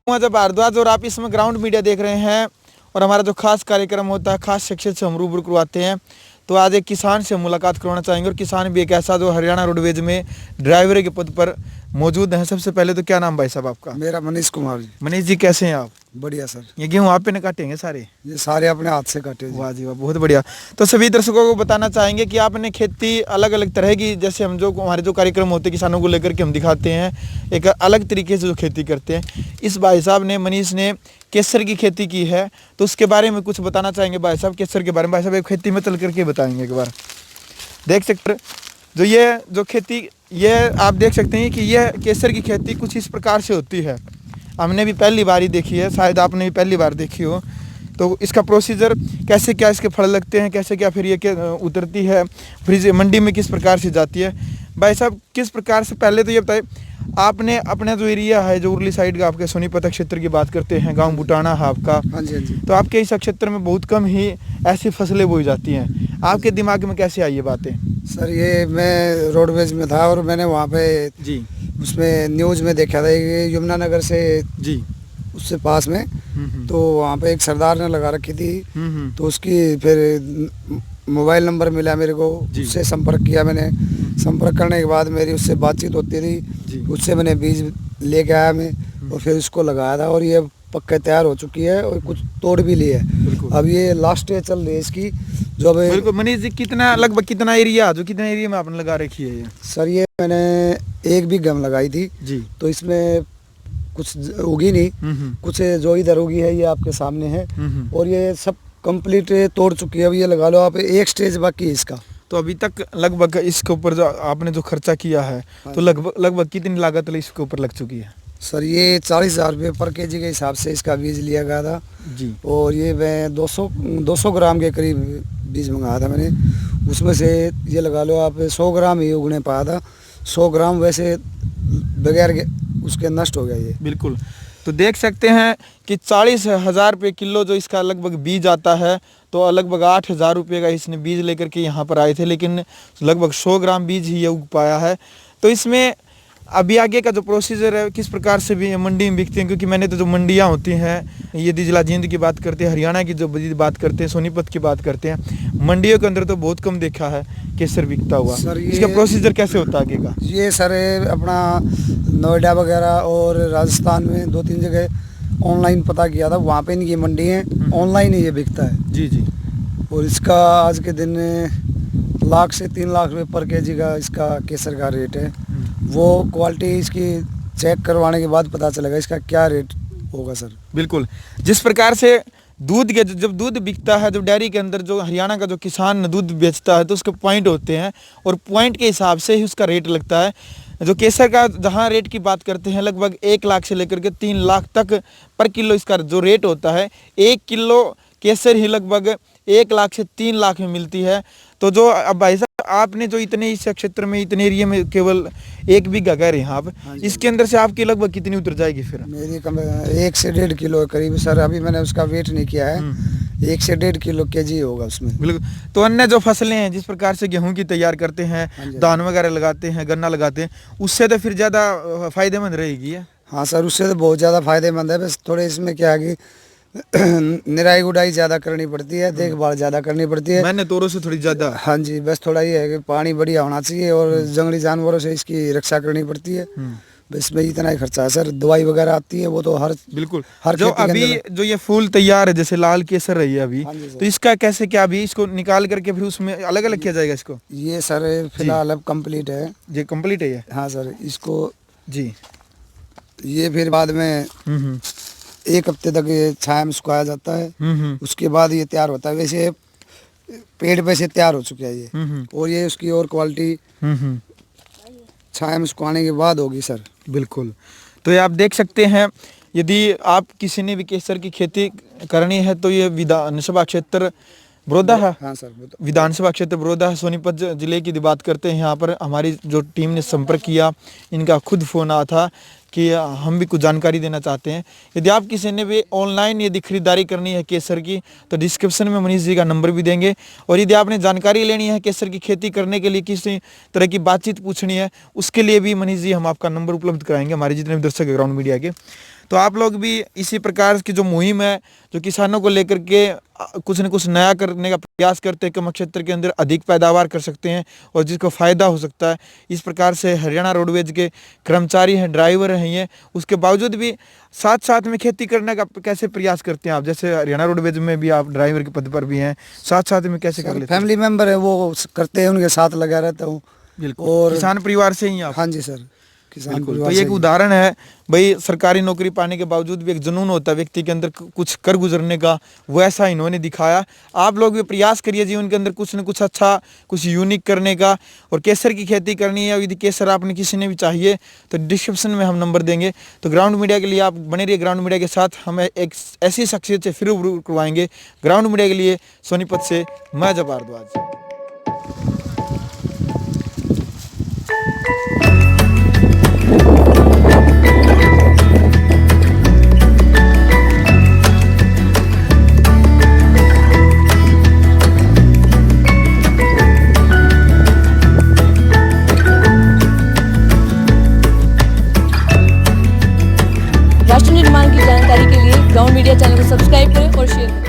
जब भारद्वाज और आप इसमें ग्राउंड मीडिया देख रहे हैं और हमारा जो खास कार्यक्रम होता है, खास शख्सियत से हम रूबरू करवाते हैं। तो आज एक किसान से मुलाकात करवाना चाहेंगे और किसान भी एक ऐसा जो हरियाणा रोडवेज में ड्राइवर के पद पर मौजूद हैं। सबसे पहले तो क्या नाम भाई साहब आपका? मेरा मनीष कुमार जी। मनीष जी, कैसे हैं आप? बढ़िया सर। ये गेहूँ आप पे न काटेंगे सारे? ये सारे अपने हाथ से काटे। वाह जी वाह, बहुत बढ़िया। तो सभी दर्शकों को बताना चाहेंगे कि आपने खेती अलग अलग तरह की, जैसे हम जो हमारे जो कार्यक्रम होते हैं किसानों को लेकर के हम दिखाते हैं, एक अलग तरीके से जो खेती करते हैं। इस भाई साहब ने, मनीष ने केसर की खेती की है, तो उसके बारे में कुछ बताना चाहेंगे भाई साहब, केसर के बारे में। भाई साहब एक खेती में चल करके बताएंगे एक बार। देख सकते जो खेती, ये आप देख सकते हैं कि यह केसर की खेती कुछ इस प्रकार से होती है। हमने भी पहली बार ही देखी है, शायद आपने भी पहली बार देखी हो। तो इसका प्रोसीजर कैसे, क्या इसके फल लगते हैं, कैसे क्या फिर ये उतरती है, फिर मंडी में किस प्रकार से जाती है। भाई साहब किस प्रकार से, पहले तो ये बताइए, आपने अपना जो एरिया है, जो उर्ली साइड का, आपके सोनीपत क्षेत्र की बात करते हैं, गांव बुटाना है आपका। हाँ जी, हाँ जी। तो आपके इस क्षेत्र में बहुत कम ही ऐसी फसलें बोई जाती हैं। आपके दिमाग में कैसे आई ये बातें? सर ये मैं रोडवेज में था और मैंने वहाँ पे जी उसमें न्यूज़ में देखा था कि यमुनानगर से जी, उससे पास में, तो वहाँ पे एक सरदार ने लगा रखी थी। तो उसकी फिर मोबाइल नंबर मिला मेरे को, उससे संपर्क किया मैंने। संपर्क करने के बाद मेरी उससे बातचीत होती थी, उससे मैंने बीज लेके आया मैं और फिर इसको लगाया था और ये पक्के तैयार हो चुकी है और कुछ तोड़ भी ली है। अब ये लास्ट स्टेज चल रही है इसकी। जो बिल्कुल। मनीष जी, कितना लगभग कितना एरिया, जो कितना एरिया में आपने लगा रखी है ये? सर ये मैंने 1 बीघा में लगाई थी जी। तो इसमें कुछ उगी नहीं, कुछ जो इधर उगी है ये आपके सामने है और ये सब कंप्लीट तोड़ चुकी है। अब ये लगा लो आप, एक स्टेज बाकी है इसका। तो अभी तक लगभग इसके ऊपर जो आपने जो खर्चा किया है, तो लगभग कितनी लागत इसके ऊपर लग चुकी है? सर ये 40,000 रुपये पर केजी के हिसाब से इसका बीज लिया गया था जी। और ये मैं 200 ग्राम के करीब बीज मंगाया था मैंने। उसमें से ये लगा लो आप 100 ग्राम ही उगने पाया था। 100 ग्राम वैसे बगैर उसके नष्ट हो गया ये। बिल्कुल। तो देख सकते हैं कि 40,000 रुपये किलो जो इसका लगभग बीज आता है, तो लगभग 8,000 रुपये का इसने बीज लेकर के यहाँ पर आए थे, लेकिन लगभग 100 ग्राम बीज ही ये उग पाया है। तो इसमें अभी आगे का जो प्रोसीजर है, किस प्रकार से भी मंडी में बिकते हैं, क्योंकि मैंने तो जो मंडियाँ होती हैं, ये जिला जींद की बात करते हैं, हरियाणा की जो बात करते हैं, सोनीपत की बात करते हैं, मंडियों के अंदर तो बहुत कम देखा है केसर बिकता हुआ। इसका प्रोसीजर कैसे होता है आगे का? ये सर अपना नोएडा वगैरह और राजस्थान में 2-3 जगह ऑनलाइन पता किया था, वहाँ पे इनकी मंडी है, ऑनलाइन ही ये बिकता है। जी जी। और इसका आज के दिन 1 लाख से 3 लाख रुपये पर केजी का इसका केसर का रेट है। वो क्वालिटी इसकी चेक करवाने के बाद पता चलेगा इसका क्या रेट होगा सर। बिल्कुल। जिस प्रकार से दूध के, जब दूध बिकता है, जब डेयरी के अंदर जो हरियाणा का जो किसान दूध बेचता है, तो उसके पॉइंट होते हैं और पॉइंट के हिसाब से ही उसका रेट लगता है। जो केसर का जहाँ रेट की बात करते हैं, लगभग 1 लाख से लेकर के 3 लाख तक पर किलो इसका जो रेट होता है। 1 किलो केसर ही लगभग 1 लाख से 3 लाख में मिलती है। तो जो अब भाई साहब आपने जो इतने इस क्षेत्र में, इतने एरिया में केवल 1 बीघा कह रहे हैं आप, इसके अंदर से आपकी लगभग कितनी उतर जाएगी फिर? मेरी कम 1 से 1.5 किलो करीब सर। अभी मैंने उसका वेट नहीं किया है, 1 से 1.5 किलो केजी होगा उसमें। बिल्कुल। तो अन्य जो फसलें हैं, जिस प्रकार से गेहूं की तैयार करते हैं, धान वगैरह लगाते हैं, गन्ना लगाते हैं, उससे तो फिर ज़्यादा फायदेमंद रहेगी है? हाँ सर, उससे तो बहुत ज़्यादा फायदेमंद है। बस थोड़े इसमें क्या है कि निराई गुडाई ज़्यादा करनी पड़ती है, देखभाल ज़्यादा करनी पड़ती है, मैंने तोरों से थोड़ी ज़्यादा। हाँ जी, बस थोड़ा ये है कि पानी बढ़िया होना चाहिए और जंगली जानवरों से इसकी रक्षा करनी पड़ती है। बस में इतना ही खर्चा है सर। दवाई वगैरह आती है, वो तो बिल्कुल हर जो अभी जो ये फूल तैयार है, जैसे लाल केसर रही है अभी, तो इसका कैसे क्या, अभी इसको निकाल करके फिर उसमें अलग अलग किया जाएगा इसको? ये सर फिलहाल अब कंप्लीट है। ये कंप्लीट है ये? हाँ सर। इसको जी, ये फिर बाद में 1 हफ्ते तक ये छाया में सुखाया जाता है। उसके बाद ये तैयार होता है। वैसे पेड़ पे से तैयार हो चुका है ये, और ये उसकी और क्वालिटी छाया में सुखाने के बाद होगी सर। बिल्कुल। तो ये आप देख सकते हैं, यदि आप किसी ने भी केसर की खेती करनी है, तो ये विधानसभा क्षेत्र बड़ौदा है। हाँ सर, विधानसभा क्षेत्र बड़ौदा है, सोनीपत जिले की बात करते हैं। यहाँ पर हमारी जो टीम ने संपर्क किया, इनका खुद फ़ोन आया था कि हम भी कुछ जानकारी देना चाहते हैं। यदि आप किसी ने भी ऑनलाइन यदि खरीदारी करनी है केसर की तो डिस्क्रिप्शन में मनीष जी का नंबर भी देंगे। और यदि आपने जानकारी लेनी है केसर की खेती करने के लिए, किसी तरह की बातचीत पूछनी है, उसके लिए भी मनीष जी हम आपका नंबर उपलब्ध कराएंगे, हमारे जितने भी दर्शक ग्राउंड मीडिया के। तो आप लोग भी इसी प्रकार की जो मुहिम है, जो किसानों को लेकर के कुछ न कुछ नया करने का प्रयास करते हैं, कम क्षेत्र के अंदर अधिक पैदावार कर सकते हैं और जिसको फ़ायदा हो सकता है, इस प्रकार से हरियाणा रोडवेज के कर्मचारी हैं, ड्राइवर हैं, ये उसके बावजूद भी साथ साथ में खेती करने का कैसे प्रयास करते हैं आप? जैसे हरियाणा रोडवेज में भी आप ड्राइवर के पद पर भी हैं, साथ साथ में कैसे कर लेते हैं? फैमिली मेंबर है वो करते हैं, उनके साथ लगा रहता हूँ। बिल्कुल। और किसान परिवार से ही आप? हाँ जी सर, किसान बिल्कुल। परिवार तो से एक ही। उदाहरण है भाई, सरकारी नौकरी पाने के बावजूद भी एक जुनून होता है व्यक्ति के अंदर कुछ कर गुजरने का, वैसा इन्होंने दिखाया। आप लोग भी प्रयास करिए जीवन के अंदर कुछ न कुछ अच्छा, कुछ यूनिक करने का। और केसर की खेती करनी है, यदि केसर आपने किसी ने भी चाहिए तो डिस्क्रिप्शन में हम नंबर देंगे। तो ग्राउंड मीडिया के लिए आप बने रहिए, ग्राउंड मीडिया के साथ हम एक ऐसी शख्सियत से फिर रूबरू करवाएंगे। ग्राउंड मीडिया के लिए सोनीपत से मैं जब भारद्वाज। राष्ट्र निर्माण की जानकारी के लिए ग्राउंड मीडिया चैनल को सब्सक्राइब करें और शेयर करें।